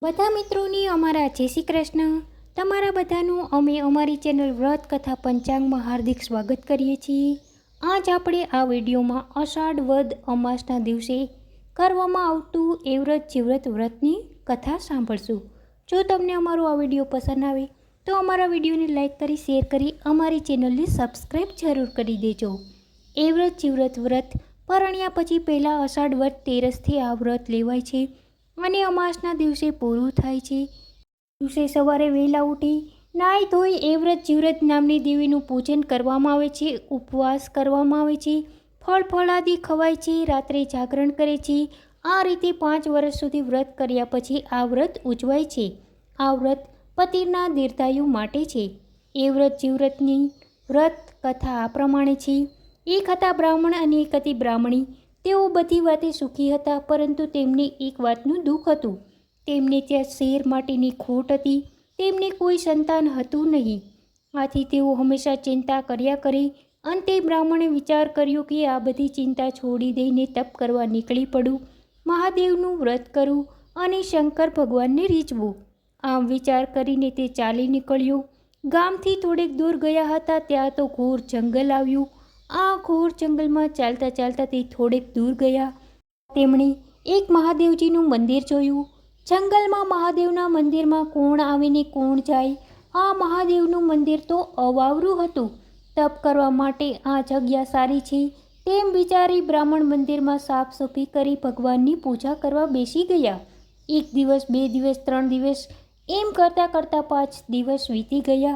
બધા મિત્રોને અમારા જય શ્રી કૃષ્ણ. તમારા બધાનું અમે અમારી ચેનલ વ્રત કથા પંચાંગમાં હાર્દિક સ્વાગત કરીએ છીએ. આજ આપણે આ વિડીયોમાં અષાઢ વદ અમાસના દિવસે કરવામાં આવતું એ વ્રત જીવ્રત વ્રતની કથા સાંભળશું. જો તમને અમારો આ વિડીયો પસંદ આવે તો અમારા વિડીયોને લાઇક કરી શેર કરી અમારી ચેનલને સબસ્ક્રાઈબ જરૂર કરી દેજો. એ વ્રત જીવ્રત વ્રત પરણ્યા પછી પહેલાં અષાઢ વદ તેરસથી આ વ્રત લેવાય છે અને અમાસના દિવસે પૂરું થાય છે. દિવસે સવારે વહેલા ઉઠી નાહી ધોઈ એ વ્રત જીવ્રત નામની દેવીનું પૂજન કરવામાં આવે છે. ઉપવાસ કરવામાં આવે છે. ફળાદિ ખવાય છે. રાત્રે જાગરણ કરે છે. આ રીતે 5 વર્ષ સુધી વ્રત કર્યા પછી આ વ્રત ઉજવાય છે. આ વ્રત પતિના દીર્ઘાયુ માટે છે. એ વ્રત જીવ્રતની વ્રત કથા આ પ્રમાણે છે. એક હતા બ્રાહ્મણ અને એક હતી બ્રાહ્મણી. તેઓ બધી વાતે સુખી હતા, પરંતુ તેમને એક વાતનું દુઃખ હતું. તેમને ત્યાં શેર માટેની ખોટ હતી. તેમને કોઈ સંતાન હતું નહીં. આથી તેઓ હંમેશા ચિંતા કર્યા કરી. અંતે બ્રાહ્મણે વિચાર કર્યો કે આ બધી ચિંતા છોડી દઈને તપ કરવા નીકળી પડું, મહાદેવનું વ્રત કરું અને શંકર ભગવાનને રીઝવું. આમ વિચાર કરીને તે ચાલી નીકળ્યો. ગામથી થોડેક દૂર ગયા હતા ત્યાં તો ઘોર જંગલ આવ્યું. આ ઘોર જંગલમાં ચાલતા ચાલતા તે થોડેક દૂર ગયા. તેમણે એક મહાદેવજીનું મંદિર જોયું. જંગલમાં મહાદેવના મંદિરમાં કોણ આવે ને કોણ જાય. આ મહાદેવનું મંદિર તો અવાવરું હતું. તપ કરવા માટે આ જગ્યા સારી છે તેમ વિચારી બ્રાહ્મણ મંદિરમાં સાફ સફાઈ કરી ભગવાનની પૂજા કરવા બેસી ગયા. 1 દિવસ 2 દિવસ 3 દિવસ એમ કરતાં કરતાં 5 દિવસ વીતી ગયા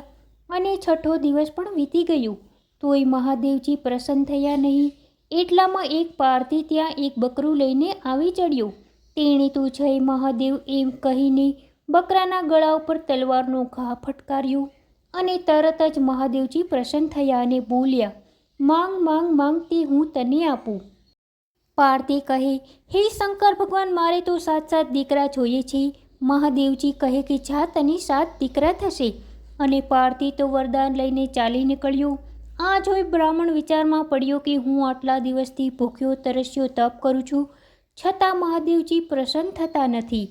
અને 6થો દિવસ પણ વીતી ગયું. તોય મહાદેવજી પ્રસન્ન થયા નહીં. એટલામાં એક પારધી ત્યાં એક બકરું લઈને આવી ચડ્યો. તેણે તો જય મહાદેવ એમ કહીને બકરાના ગળા ઉપર તલવારનો ઘા ફટકાર્યો અને તરત જ મહાદેવજી પ્રસન્ન થયા અને બોલ્યા, માંગ માંગ માંગ તે હું તને આપું. પારધી કહે, હે શંકર ભગવાન, મારે તો 7 દીકરા જોઈએ છે. મહાદેવજી કહે કે જા, તને 7 દીકરા થશે. અને પારધી તો વરદાન લઈને ચાલી નીકળ્યો. આ જોઈ બ્રાહ્મણ વિચારમાં પડ્યો કે હું આટલા દિવસથી ભૂખ્યો તરસ્યો તપ કરું છું, છતાં મહાદેવજી પ્રસન્ન થતા નથી.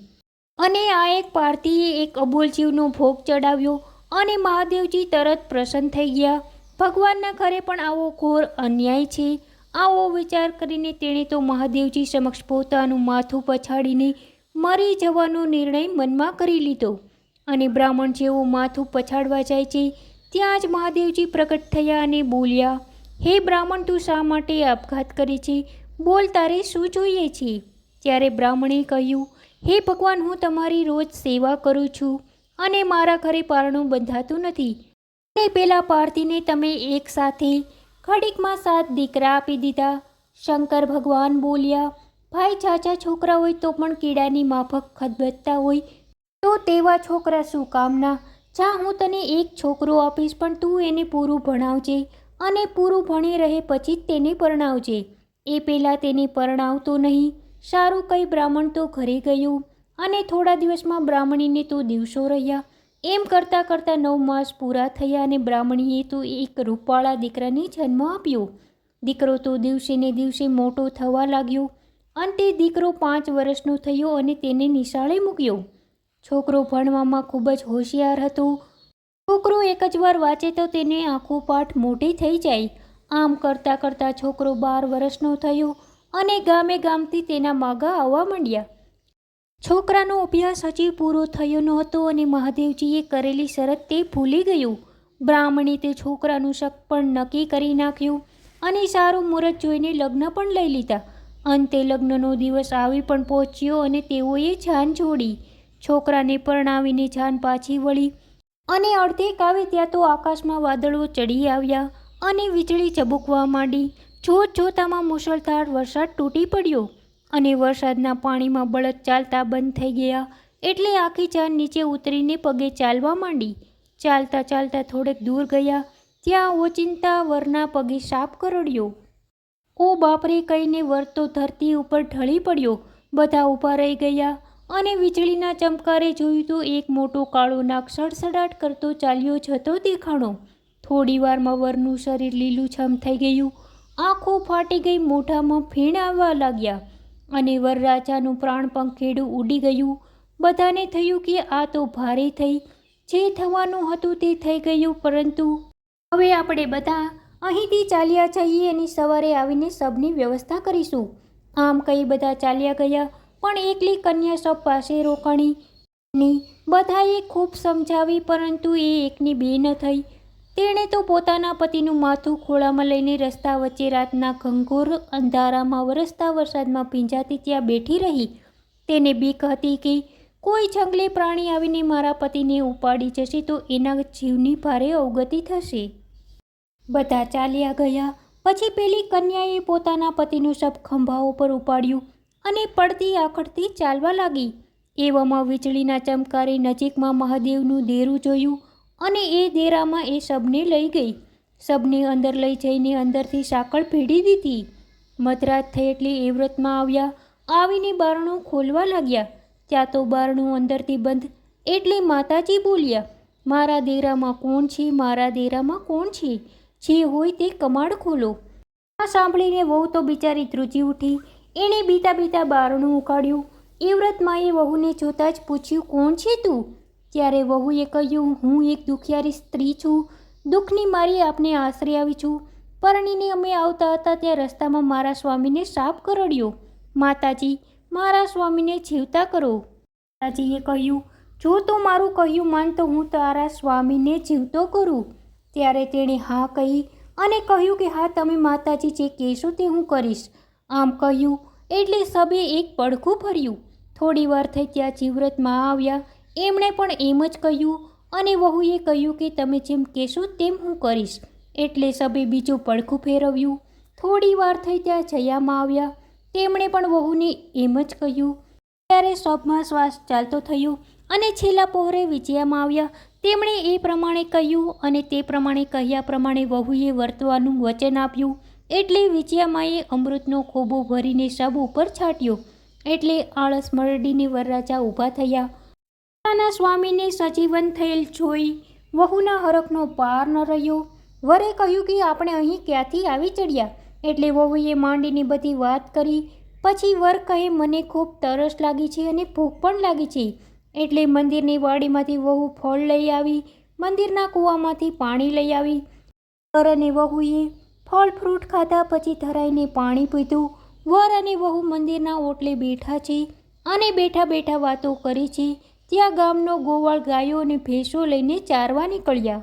અને આ એક પારધીએ એક અબોલ જીવનો ભોગ ચડાવ્યો અને મહાદેવજી તરત પ્રસન્ન થઈ ગયા. ભગવાનના ઘરે પણ આવો ઘોર અન્યાય છે. આવો વિચાર કરીને તેણે તો મહાદેવજી સમક્ષ પોતાનું માથું પછાડીને મરી જવાનો નિર્ણય મનમાં કરી લીધો. અને બ્રાહ્મણ જેવો માથું પછાડવા જાય છે ત્યાં જ મહાદેવજી પ્રગટ થયા અને બોલ્યા, હે બ્રાહ્મણ, તું શા માટે આપઘાત કરે છે? બોલ, તારે શું જોઈએ છે? ત્યારે બ્રાહ્મણે કહ્યું, હે ભગવાન, હું તમારી રોજ સેવા કરું છું અને મારા ઘરે પારણું બંધાતું નથી. અને પેલા પારધીને તમે એક સાથે ઘડીકમાં 7 દીકરા આપી દીધા. શંકર ભગવાન બોલ્યા, ભાઈ, ઝાઝા છોકરા હોય તો પણ કીડાની માફક ખદબદતા હોય તો તેવા છોકરા શું કામના? જા, હું તને એક છોકરો આપીશ, પણ તું એને પૂરું ભણાવજે અને પૂરું ભણી રહે પછી જ તેને પરણાવજે. એ પહેલાં તેને પરણાવતો નહીં. સારું કહી બ્રાહ્મણ તો ઘરે ગયો અને થોડા દિવસમાં બ્રાહ્મણીને તો દિવસો રહ્યા. એમ કરતાં કરતાં 9 માસ પૂરા થયા અને બ્રાહ્મણીએ તો એક રૂપવાળા દીકરાને જન્મ આપ્યો. દીકરો તો દિવસે ને દિવસે મોટો થવા લાગ્યો. અંતે દીકરો 5 વર્ષનો થયો અને તેને નિશાળે મૂક્યો. છોકરો ભણવામાં ખૂબ જ હોશિયાર હતો. છોકરો એક જ વાર વાંચે તો તેને આખો પાઠ મોઢે થઈ જાય. આમ કરતાં કરતાં છોકરો 12 વર્ષનો થયો અને ગામે ગામથી તેના માગા આવવા માંડ્યા. છોકરાનો અભ્યાસ હજી પૂરો થયો નહોતો અને મહાદેવજીએ કરેલી શરત તે ભૂલી ગયું. બ્રાહ્મણે તે છોકરાનું શક પણ નક્કી કરી નાખ્યું અને સારું મુહૂર્ત જોઈને લગ્ન પણ લઈ લીધા. અંતે લગ્નનો દિવસ આવી પણ પહોંચ્યો અને તેઓએ જાન જોડી. છોકરાને પરણાવીને જાન પાછી વળી અને અડધેક આવે ત્યાં તો આકાશમાં વાદળો ચડી આવ્યા અને વીજળી ચબૂકવા માંડી. જોતામાં મુશળધાર વરસાદ તૂટી પડ્યો અને વરસાદના પાણીમાં બળદ ચાલતા બંધ થઈ ગયા. એટલે આખી જાન નીચે ઉતરીને પગે ચાલવા માંડી. ચાલતા ચાલતા થોડેક દૂર ગયા ત્યાં ઓચિંતા વરના પગે સાપ કરડ્યો. ઓ બાપરે કહીને વર તો ધરતી ઉપર ઢળી પડ્યો. બધા ઊભા રહી ગયા અને વીજળીના ચમકારે જોયું તો એક મોટો કાળો નાગ સડસડાટ કરતો ચાલ્યો જતો દેખાણો. થોડી વારમાં વરનું શરીર લીલુંછમ થઈ ગયું. આંખો ફાટી ગઈ, મોઢામાં ફીણ આવવા લાગ્યા અને વરરાજાનું પ્રાણપંખેડું ઉડી ગયું. બધાને થયું કે આ તો ભારે થઈ, જે થવાનું હતું તે થઈ ગયું, પરંતુ હવે આપણે બધા અહીંથી ચાલ્યા જઈએ અને સવારે આવીને સબની વ્યવસ્થા કરીશું. આમ કહી બધા ચાલ્યા ગયા, પણ એકલી કન્યા સબ પાસે રોકાણી. બધાએ ખૂબ સમજાવી, પરંતુ એ એકની બે ન થઈ. તેણે તો પોતાના પતિનું માથું ખોળામાં લઈને રસ્તા વચ્ચે રાતના ઘંઘોર અંધારામાં વરસતા વરસાદમાં ભીંજાતી ત્યાં બેઠી રહી. તેને બીક હતી કે કોઈ જંગલી પ્રાણી આવીને મારા પતિને ઉપાડી જશે તો એના જીવની ભારે અવગતિ થશે. બધા ચાલ્યા ગયા પછી પેલી કન્યાએ પોતાના પતિનું શબ ખંભા ઉપર ઉપાડ્યું અને પડતી આખડતી ચાલવા લાગી. એવામાં વીજળીના ચમકારે નજીકમાં મહાદેવનું દેરું જોયું અને એ દેરામાં એ શબને લઈ ગઈ. શબને અંદર લઈ જઈને અંદરથી સાંકળ ભેડી દીધી. મધરાત થઈ એટલે એ વ્રતમાં આવ્યા. આવીને બારણું ખોલવા લાગ્યા. ત્યાં તો બારણું અંદરથી બંધ. એટલે માતાજી બોલ્યા, મારા દેરામાં કોણ છે? મારા દેરામાં કોણ છે? જે હોય તે કમાડ ખોલો. આ સાંભળીને વહુ તો બિચારી ધ્રુજી ઉઠી. એણે બીતા બીતા બારણું ઉકાળ્યું. એ વ્રતમાંએ વહુને જોતાં જ પૂછ્યું, કોણ છે તું? ત્યારે વહુએ કહ્યું, હું એક દુખિયારી સ્ત્રી છું. દુઃખની મારી આપને આશરે આવી છું. પરણીને અમે આવતા હતા ત્યાં રસ્તામાં મારા સ્વામીને સાપ કરડ્યો. માતાજી, મારા સ્વામીને જીવતા કરો. માતાજીએ કહ્યું, જો તું મારું કહ્યું માન તો હું તારા સ્વામીને જીવતો કરું. ત્યારે તેણે હા કહી અને કહ્યું કે હા, તમે માતાજી જે કહેશો તે હું કરીશ. આમ કહ્યું એટલે સબે એક પડખું ભર્યું. થોડી વાર થઈ ત્યાં જીવ્રતમાં આવ્યા. એમણે પણ એમ જ કહ્યું અને વહુએ કહ્યું કે તમે જેમ કહેશો તેમ હું કરીશ. એટલે સબે બીજું પડખું ફેરવ્યું. થોડી વાર થઈ ત્યાં જયામાં આવ્યા. તેમણે પણ વહુને એમ જ કહ્યું. ત્યારે સબમાં શ્વાસ ચાલતો થયો અને છેલ્લા પહોરે વિજયામાં આવ્યા. તેમણે એ પ્રમાણે કહ્યું અને તે પ્રમાણે કહ્યા પ્રમાણે વહુએ વર્તવાનું વચન આપ્યું. એટલે વિજયામાએ અમૃતનો ખોબો ભરીને સબ ઉપર છાંટ્યો. એટલે આળસ મરડીને વરરાજા ઊભા થયા. પોતાના સ્વામીને સજીવન થયેલ જોઈ વહુના હરખનો પાર ન રહ્યો. વરે કહ્યું કે આપણે અહીં ક્યાંથી આવી ચડ્યા? એટલે વહુએ માંડીને બધી વાત કરી. પછી વર કહે, મને ખૂબ તરસ લાગી છે અને ભૂખ પણ લાગી છે. એટલે મંદિરની વાડીમાંથી વહુ ફળ લઈ આવી. મંદિરના કૂવામાંથી પાણી લઈ આવી. વર અને વહુએ ફળ ફ્રૂટ ખાધા પછી ધરાઈને પાણી પીધું. વર અને વહુ મંદિરના ઓટલે બેઠા છે અને બેઠા બેઠા વાતો કરે છે. ત્યાં ગામનો ગોવાળ ગાયો અને ભેંસો લઈને ચારવા નીકળ્યા.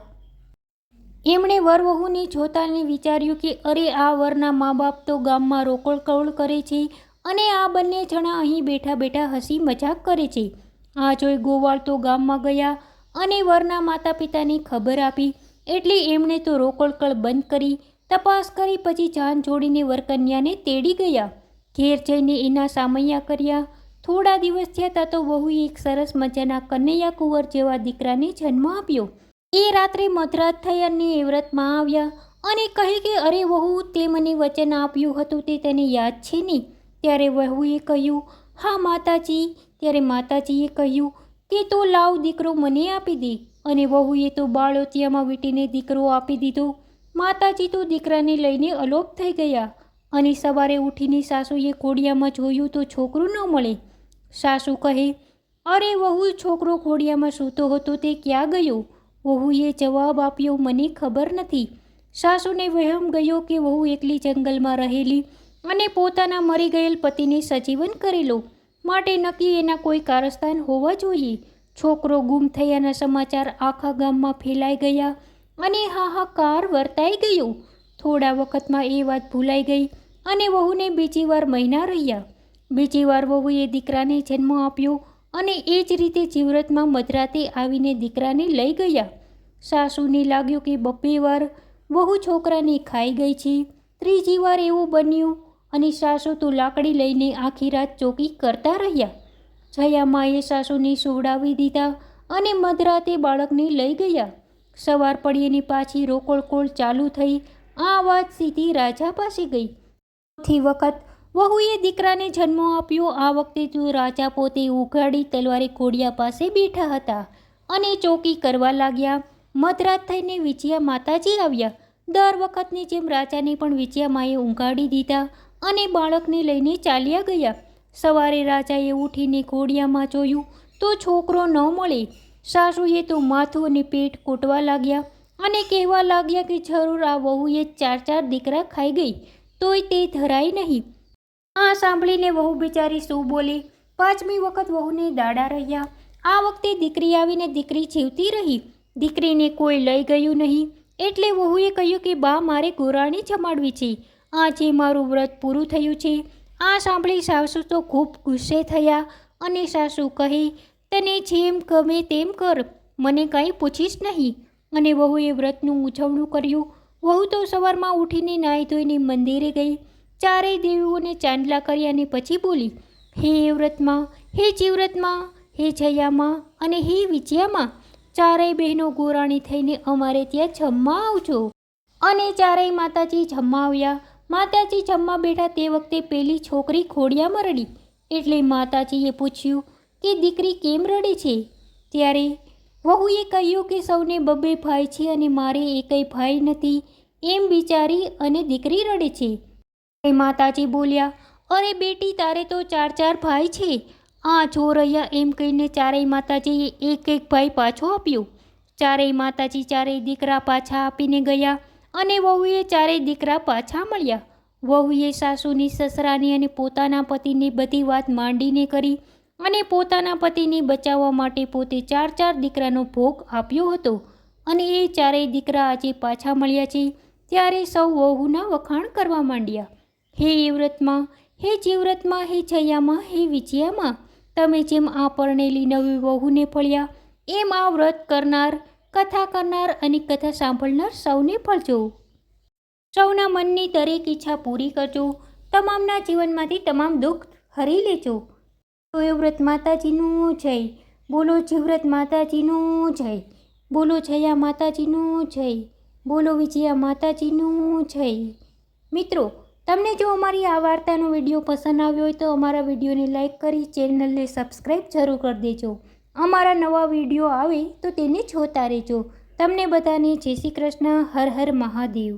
એમણે વર વહુને જોતાને વિચાર્યું કે અરે, આ વરના મા બાપ તો ગામમાં રોકડ કવળ કરે છે અને આ બંને જણા અહીં બેઠા બેઠા હસી મજાક કરે છે. આ જોઈ ગોવાળ તો ગામમાં ગયા અને વરના માતા પિતાની ખબર આપી. એટલે એમણે તો રોકડકળ બંધ કરી તપાસ કરી પછી જાન જોડીને વરકન્યાને તેડી ગયા. ઘેર જઈને એના સામૈયા કર્યા. થોડા દિવસ થયા તા તો વહુએ એક સરસ મજાના કનૈયા કુંવર જેવા દીકરાને જન્મ આપ્યો. એ રાત્રે મધરાત થઈ અને એ વ્રતમાં આવ્યા અને કહે કે અરે વહુ, તે મને વચન આપ્યું હતું તે તને યાદ છે ને? ત્યારે વહુએ કહ્યું, હા માતાજી. ત્યારે માતાજીએ કહ્યું કે તો લાવ, દીકરો મને આપી દે. અને વહુએ તો બાળોતિયામાં વીંટીને દીકરો આપી દીધો. માતાજી તો દીકરાને લઈને અલોપ થઈ ગયા અને સવારે ઉઠીને સાસુએ ઘોડિયામાં જોયું તો છોકરું ન મળે. સાસુ કહે, અરે વહુ, છોકરો ઘોડિયામાં સૂતો હતો તે ક્યાં ગયો? વહુએ જવાબ આપ્યો, મને ખબર નથી. સાસુને વહેમ ગયો કે વહુ એકલી જંગલમાં રહેલી અને પોતાના મરી ગયેલ પતિને સજીવન કરેલો, માટે નક્કી એના કોઈ કારસ્તાન હોવા જોઈએ. છોકરો ગુમ થયાના સમાચાર આખા ગામમાં ફેલાઈ ગયા અને હાહાકાર વર્તાઈ ગયો. થોડા વખતમાં એ વાત ભૂલાઈ ગઈ અને વહુને બીજી વાર મહિના રહ્યા. બીજી વાર વહુએ દીકરાને જન્મ આપ્યો અને એ જ રીતે જીવ્રતમાં મધરાતે આવીને દીકરાને લઈ ગયા. સાસુને લાગ્યું કે બબ્બે વાર વહુ છોકરાને ખાઈ ગઈ છે. ત્રીજી વાર એવું બન્યું અને સાસુ તો લાકડી લઈને આખી રાત ચોકી કરતા રહ્યા. જયામાએ સાસુને સુવડાવી દીધા અને મધરાતે બાળકને લઈ ગયા. સવાર પડીએની પાછી રોકડકોળ ચાલુ થઈ. આ વાત સીધી રાજા પાસે ગઈ. ચોથી વખત વહુએ દીકરાને જન્મ આપ્યો. આ વખતે તો રાજા પોતે ઉઘાડી તલવારે ઘોડિયા પાસે બેઠા હતા અને ચોકી કરવા લાગ્યા. મધરાત થઈને વિજયા માતાજી આવ્યા. દર વખતની જેમ રાજાને પણ વિજયામાએ ઊંઘાડી દીધા અને બાળકને લઈને ચાલ્યા ગયા. સવારે રાજાએ ઉઠીને ઘોડિયામાં જોયું તો છોકરો ન મળે. સાસુએ તો માથું અને પેટ કૂટવા લાગ્યા અને કહેવા લાગ્યા કે જરૂર આ વહુએ 4 દીકરા ખાઈ ગઈ તોય તે ધરાય નહીં. આ સાંભળીને વહુ બિચારી શું બોલી. 5મી વખત વહુને દાડા રહ્યા. આ વખતે દીકરી આવીને દીકરી જીવતી રહી. દીકરીને કોઈ લઈ ગયું નહીં. એટલે વહુએ કહ્યું કે બા મારે ગોરાણી જમાડવી છે. આજે મારું વ્રત પૂરું થયું છે. આ સાંભળી સાસુ તો ખૂબ ગુસ્સે થયા અને સાસુ કહે તને જેમ ગમે તેમ કર, મને કાંઈ પૂછીશ નહીં. અને વહુએ વ્રતનું ઉજવણું કર્યું. વહુ તો સવારમાં ઉઠીને નાહી ધોઈને મંદિરે ગઈ. 4 દેવીઓને ચાંદલા કર્યા અને પછી બોલી, હે વ્રતમાં, હે જીવ્રતમાં, હે જયામાં અને હે વિજયામાં, 4 બહેનો ગોરાણી થઈને અમારે ત્યાં જમવા આવજો. અને 4 માતાજી જમવા આવ્યા. માતાજી જમવા બેઠા તે વખતે પેલી છોકરી ખોડિયામાં રડી. એટલે માતાજીએ પૂછ્યું કે દીકરી કેમ રડે છે? ત્યારે વહુએ કહ્યું કે સૌને 2 ભાઈ છે અને મારે એકેય ભાઈ નથી એમ વિચારી અને દીકરી રડે છે. માતાજી બોલ્યા, અરે બેટી તારે તો 4 ભાઈ છે. આ જો રહ્યા એમ કહીને 4 માતાજીએ એક ભાઈ પાછો આપ્યો. 4 માતાજી 4 દીકરા પાછા આપીને ગયા અને વહુએ 4 દીકરા પાછા મળ્યા. વહુએ સાસુની, સસરાની અને પોતાના પતિની બધી વાત માંડીને કરી અને પોતાના પતિને બચાવવા માટે પોતે 4 દીકરાનો ભોગ આપ્યો હતો. અને એ 4 દીકરા આજે પાછા મળ્યા છે. ત્યારે સૌ વહુના વખાણ કરવા માંડ્યા. હે વ્રતમાં, હે જીવ્રતમાં, હે જયામાં, હે વિજયામાં, તમે જેમ આ પરણેલી નવી વહુને ફળ્યા એમ આ વ્રત કરનાર, કથા કરનાર અને કથા સાંભળનાર સૌને ફળજો. સૌના મનની દરેક ઈચ્છા પૂરી કરજો. તમામના જીવનમાંથી તમામ દુઃખ હરી લેજો. તો એ વ્રત માતાજીનું જય. બોલો જીવ્રત માતાજીનું જય. બોલો જયા માતાજીનું જય. બોલો વિજયા માતાજીનું જય. મિત્રો, તમને જો અમારી આ વાર્તાનો વિડીયો પસંદ આવ્યો હોય તો અમારા વિડીયોને લાઈક કરી ચેનલને સબસ્ક્રાઈબ જરૂર કરી દેજો. અમારા નવા વિડીયો આવે તો તેને જોતા રહેજો. તમને બધાને જય શ્રી કૃષ્ણ. હર હર મહાદેવ.